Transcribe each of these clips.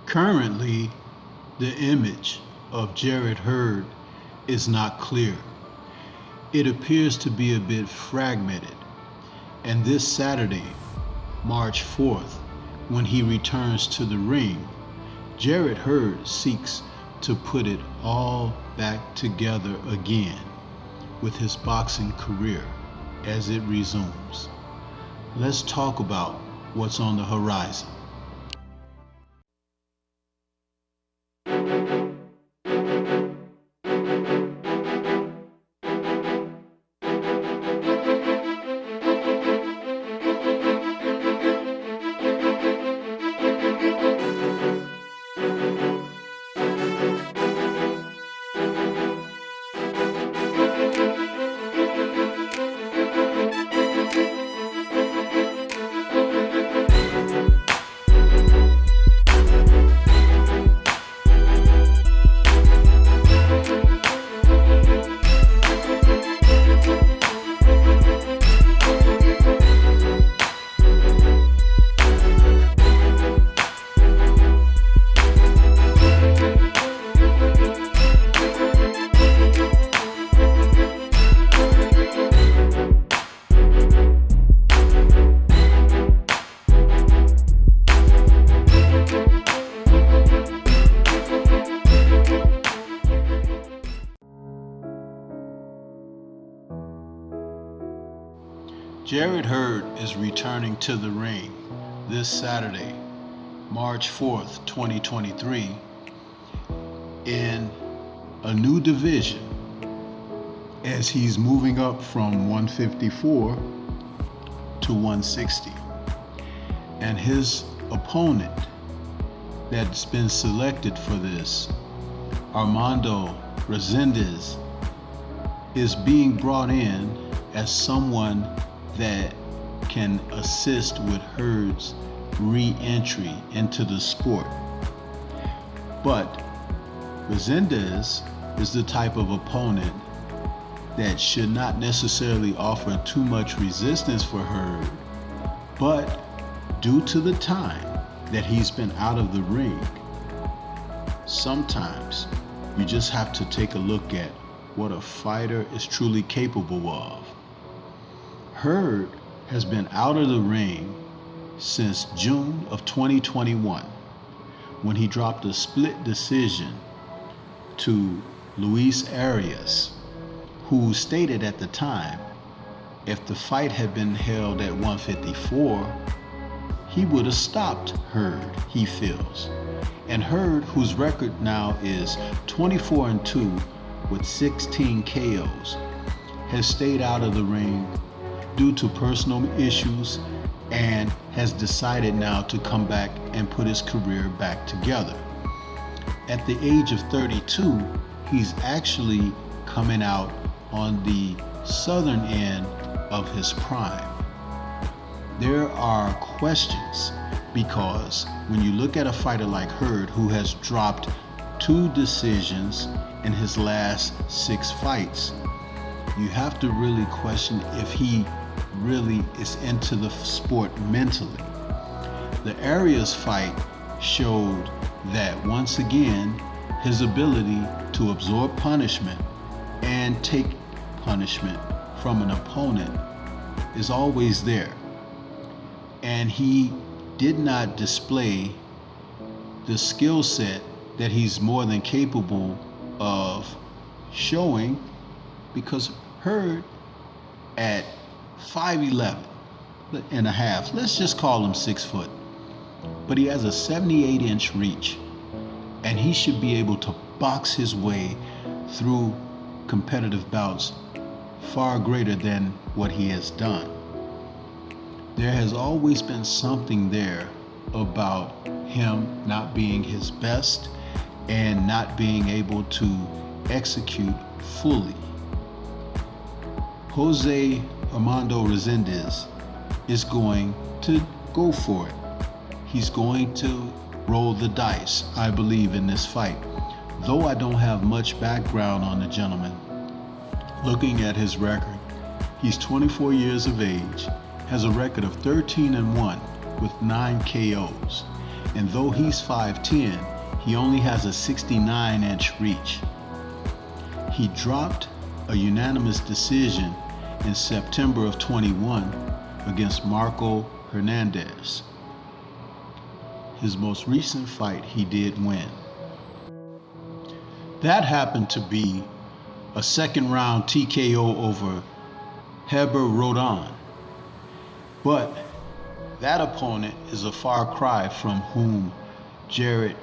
Currently, the image of Jared Hurd is not clear. It appears to be a bit fragmented, and this Saturday, March 4th, when he returns to the ring, Jared Hurd seeks to put it all back together again with his boxing career as it resumes. Let's talk about what's on the horizon. Jared Hurd is returning to the ring this Saturday, March 4th, 2023, in a new division as he's moving up from 154 to 160. And his opponent that's been selected for this, Resendez, is being brought in as someone that can assist with Hurd's re-entry into the sport. But Resendez is the type of opponent that should not necessarily offer too much resistance for Hurd, but due to the time that he's been out of the ring, sometimes you just have to take a look at what a fighter is truly capable of. Hurd has been out of the ring since June of 2021 when he dropped a split decision to Arias, who stated at the time if the fight had been held at 154, he would have stopped Hurd, he feels. And Hurd, whose record now is 24-2 with 16 KOs, has stayed out of the ring due to personal issues and has decided now to come back and put his career back together. At the age of 32, he's actually coming out on the southern end of his prime. There are questions because when you look at a fighter like Hurd, who has dropped 2 decisions in his last 6 fights, you have to really question if he really is into the sport mentally. The Arias fight showed that once again his ability to absorb punishment and take punishment from an opponent is always there, and he did not display the skill set that he's more than capable of showing, because Hurd at 5'11" and a half, let's just call him 6 foot, but he has a 78-inch reach, and he should be able to box his way through competitive bouts far greater than what he has done. There has always been something there about him not being his best and not being able to execute fully. Resendez is going to go for it. He's going to roll the dice, I believe, in this fight. Though I don't have much background on the gentleman, looking at his record, he's 24 years of age, has a record of 13-1 with 9 KOs. and though he's 5'10", he only has a 69-inch reach. He dropped a unanimous decision in September of 21 against Marco Hernandez. His most recent fight he did win. That happened to be a second round TKO over Heber Rodon. But that opponent is a far cry from whom Jarrett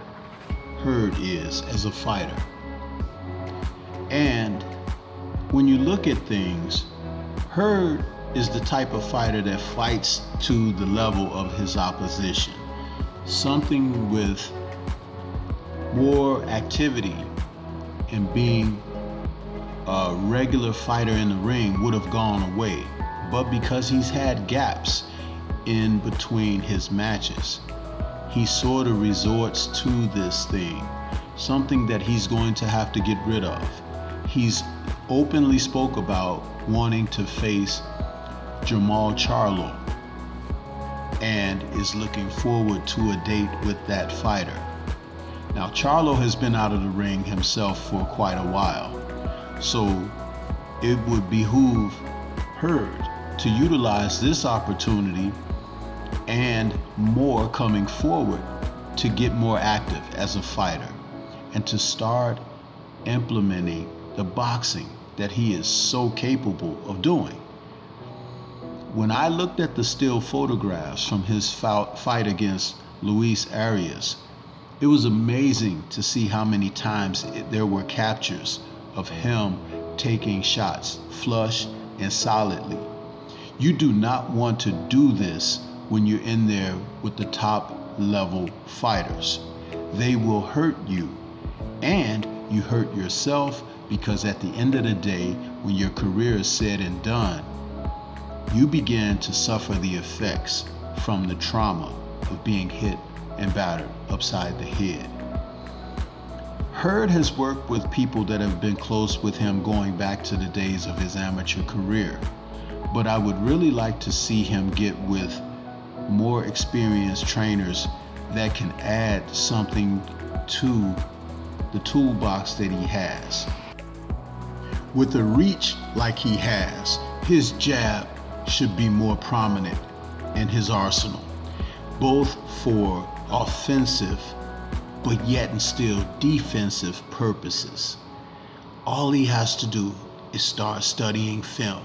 Hurd is as a fighter. And when you look at things, Hurd is the type of fighter that fights to the level of his opposition. Something with more activity and being a regular fighter in the ring would have gone away. But because he's had gaps in between his matches, he sort of resorts to this thing, something that he's going to have to get rid of. He's openly spoke about wanting to face Jamal Charlo and is looking forward to a date with that fighter. Now, Charlo has been out of the ring himself for quite a while, so it would behoove Hurd to utilize this opportunity and more coming forward to get more active as a fighter and to start implementing the boxing that he is so capable of doing. When I looked at the still photographs from his fight against Luis Arias, it was amazing to see how many times there were captures of him taking shots flush and solidly. You do not want to do this when you're in there with the top level fighters. They will hurt you, and you hurt yourself, because at the end of the day, when your career is said and done, you begin to suffer the effects from the trauma of being hit and battered upside the head. Hurd has worked with people that have been close with him going back to the days of his amateur career, but I would really like to see him get with more experienced trainers that can add something to the toolbox that he has. With a reach like he has, his jab should be more prominent in his arsenal, both for offensive but yet and still defensive purposes. All he has to do is start studying film.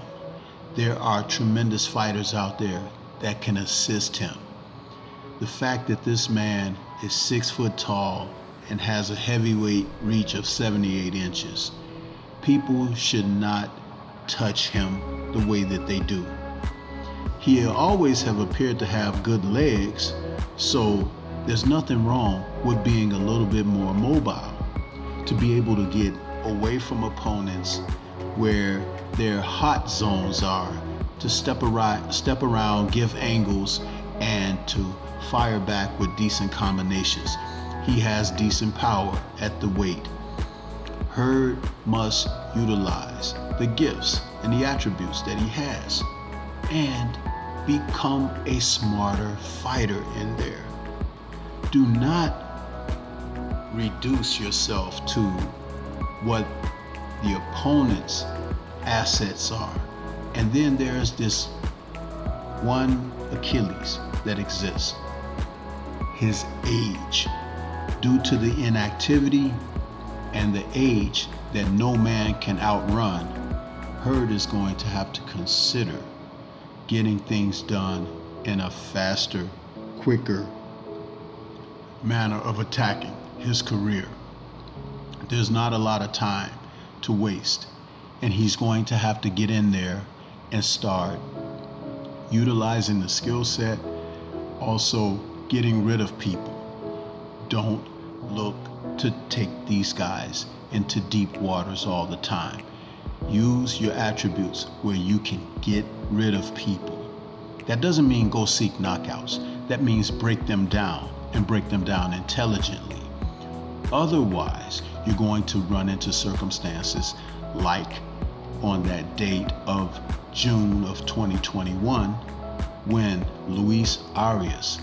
There are tremendous fighters out there that can assist him. The fact that this man is 6 foot tall and has a heavyweight reach of 78 inches, people should not touch him the way that they do. He always have appeared to have good legs, so there's nothing wrong with being a little bit more mobile, to be able to get away from opponents where their hot zones are, to step around, give angles, and to fire back with decent combinations. He has decent power at the weight. Hurd must utilize the gifts and the attributes that he has and become a smarter fighter in there. Do not reduce yourself to what the opponent's assets are. And then there's this one Achilles that exists, his age. Due to the inactivity and the age that no man can outrun, Hurd is going to have to consider getting things done in a faster, quicker manner of attacking his career. There's not a lot of time to waste, and he's going to have to get in there and start utilizing the skill set, also getting rid of people. Don't look to take these guys into deep waters all the time. Use your attributes where you can get rid of people. That doesn't mean go seek knockouts. That means break them down, and break them down intelligently. Otherwise, you're going to run into circumstances like on that date of June of 2021, when Luis Arias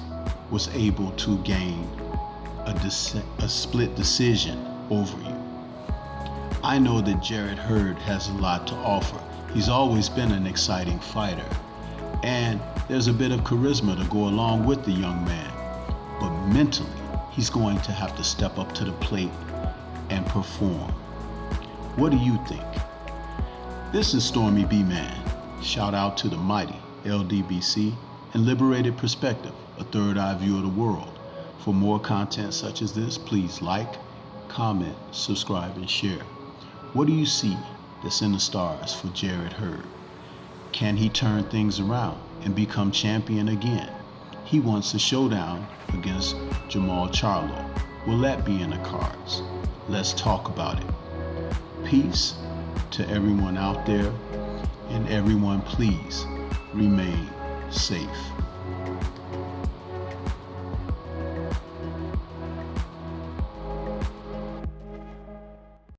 was able to gain a split decision over you. I know that Hurd has a lot to offer. He's always been an exciting fighter, and there's a bit of charisma to go along with the young man. But mentally, he's going to have to step up to the plate and perform. What do you think? This is Stormy B Man. Shout out to the mighty LDBC and Liberated Perspective, a third eye view of the world. For more content such as this, please like, comment, subscribe, and share. What do you see that's in the stars for Hurd? Can he turn things around and become champion again? He wants a showdown against Charlo. Will that be in the cards? Let's talk about it. Peace to everyone out there, and everyone please remain safe.